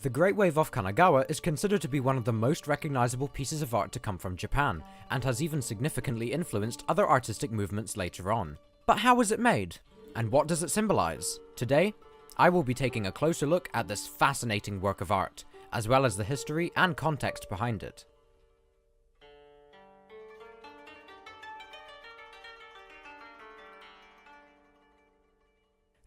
The Great Wave off Kanagawa is considered to be one of the most recognizable pieces of art to come from Japan, and has even significantly influenced other artistic movements later on. But how was it made? And what does it symbolize? Today, I will be taking a closer look at this fascinating work of art, as well as the history and context behind it.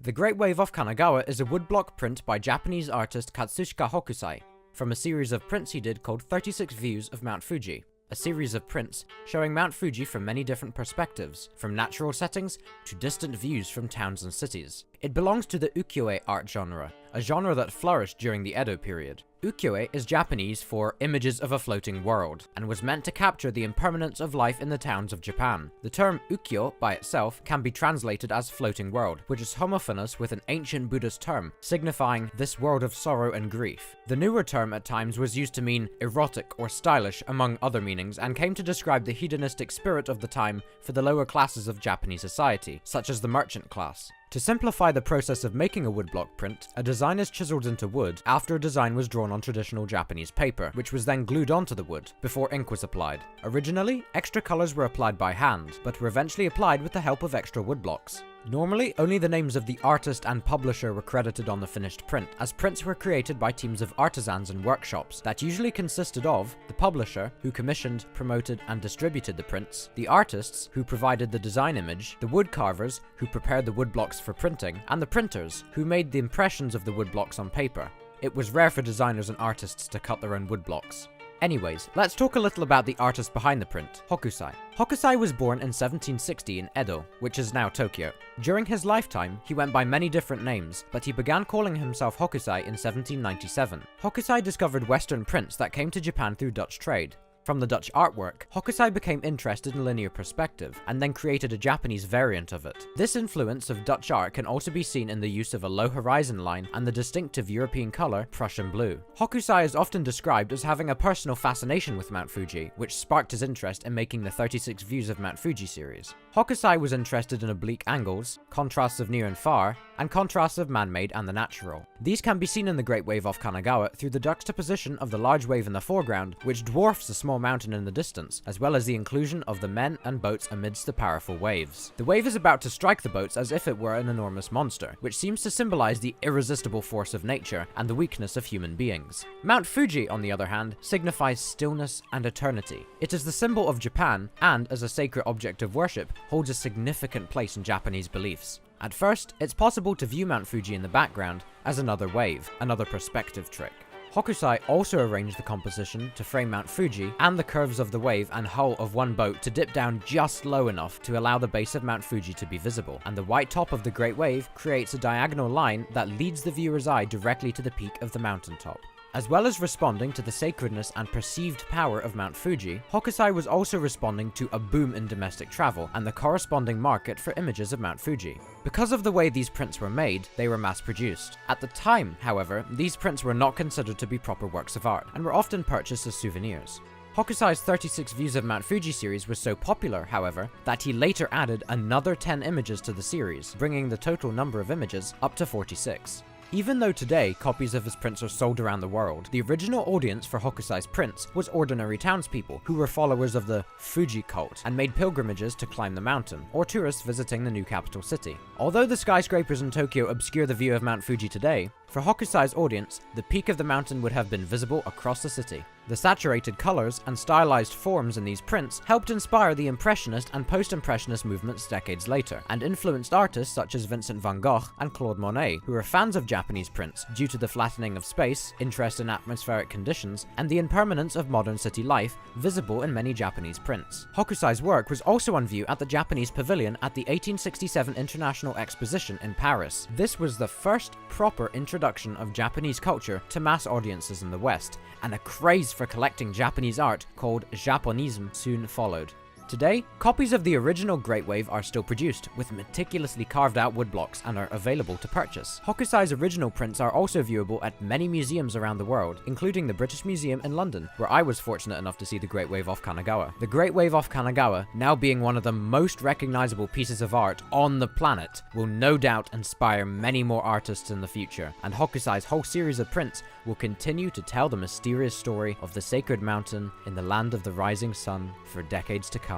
The Great Wave off Kanagawa is a woodblock print by Japanese artist Katsushika Hokusai, from a series of prints he did called 36 Views of Mount Fuji, a series of prints showing Mount Fuji from many different perspectives, from natural settings to distant views from towns and cities. It belongs to the Ukiyo-e art genre, a genre that flourished during the Edo period. Ukiyo-e is Japanese for images of a floating world, and was meant to capture the impermanence of life in the towns of Japan. The term ukiyo by itself can be translated as floating world, which is homophonous with an ancient Buddhist term, signifying this world of sorrow and grief. The newer term at times was used to mean erotic or stylish, among other meanings, and came to describe the hedonistic spirit of the time for the lower classes of Japanese society, such as the merchant class. To simplify the process of making a woodblock print, a design is chiseled into wood after a design was drawn on traditional Japanese paper, which was then glued onto the wood before ink was applied. Originally, extra colors were applied by hand, but were eventually applied with the help of extra woodblocks. Normally, only the names of the artist and publisher were credited on the finished print, as prints were created by teams of artisans and workshops that usually consisted of the publisher, who commissioned, promoted, and distributed the prints, the artists, who provided the design image, the wood carvers, who prepared the woodblocks for printing, and the printers, who made the impressions of the woodblocks on paper. It was rare for designers and artists to cut their own woodblocks. Anyways, let's talk a little about the artist behind the print, Hokusai. Hokusai was born in 1760 in Edo, which is now Tokyo. During his lifetime, he went by many different names, but he began calling himself Hokusai in 1797. Hokusai discovered Western prints that came to Japan through Dutch trade. From the Dutch artwork, Hokusai became interested in linear perspective, and then created a Japanese variant of it. This influence of Dutch art can also be seen in the use of a low horizon line and the distinctive European color, Prussian blue. Hokusai is often described as having a personal fascination with Mount Fuji, which sparked his interest in making the 36 Views of Mount Fuji series. Hokusai was interested in oblique angles, contrasts of near and far, and contrasts of man-made and the natural. These can be seen in the Great Wave off Kanagawa through the juxtaposition of the large wave in the foreground, which dwarfs the small mountain in the distance, as well as the inclusion of the men and boats amidst the powerful waves. The wave is about to strike the boats as if it were an enormous monster, which seems to symbolize the irresistible force of nature and the weakness of human beings. Mount Fuji, on the other hand, signifies stillness and eternity. It is the symbol of Japan, and as a sacred object of worship, holds a significant place in Japanese beliefs. At first, it's possible to view Mount Fuji in the background as another wave, another perspective trick. Hokusai also arranged the composition to frame Mount Fuji and the curves of the wave and hull of one boat to dip down just low enough to allow the base of Mount Fuji to be visible, and the white top of the Great Wave creates a diagonal line that leads the viewer's eye directly to the peak of the mountaintop. As well as responding to the sacredness and perceived power of Mount Fuji, Hokusai was also responding to a boom in domestic travel and the corresponding market for images of Mount Fuji. Because of the way these prints were made, they were mass-produced. At the time, however, these prints were not considered to be proper works of art, and were often purchased as souvenirs. Hokusai's 36 Views of Mount Fuji series was so popular, however, that he later added another 10 images to the series, bringing the total number of images up to 46. Even though today copies of his prints are sold around the world, the original audience for Hokusai's prints was ordinary townspeople who were followers of the Fuji cult and made pilgrimages to climb the mountain, or tourists visiting the new capital city. Although the skyscrapers in Tokyo obscure the view of Mount Fuji today, for Hokusai's audience, the peak of the mountain would have been visible across the city. The saturated colors and stylized forms in these prints helped inspire the Impressionist and Post-Impressionist movements decades later, and influenced artists such as Vincent van Gogh and Claude Monet, who were fans of Japanese prints due to the flattening of space, interest in atmospheric conditions, and the impermanence of modern city life visible in many Japanese prints. Hokusai's work was also on view at the Japanese Pavilion at the 1867 International Exposition in Paris. This was the first proper introduction of Japanese culture to mass audiences in the West, and a craze for collecting Japanese art called Japonism soon followed. Today, copies of the original Great Wave are still produced, with meticulously carved out woodblocks, and are available to purchase. Hokusai's original prints are also viewable at many museums around the world, including the British Museum in London, where I was fortunate enough to see the Great Wave off Kanagawa. The Great Wave off Kanagawa, now being one of the most recognizable pieces of art on the planet, will no doubt inspire many more artists in the future, and Hokusai's whole series of prints will continue to tell the mysterious story of the sacred mountain in the land of the rising sun for decades to come.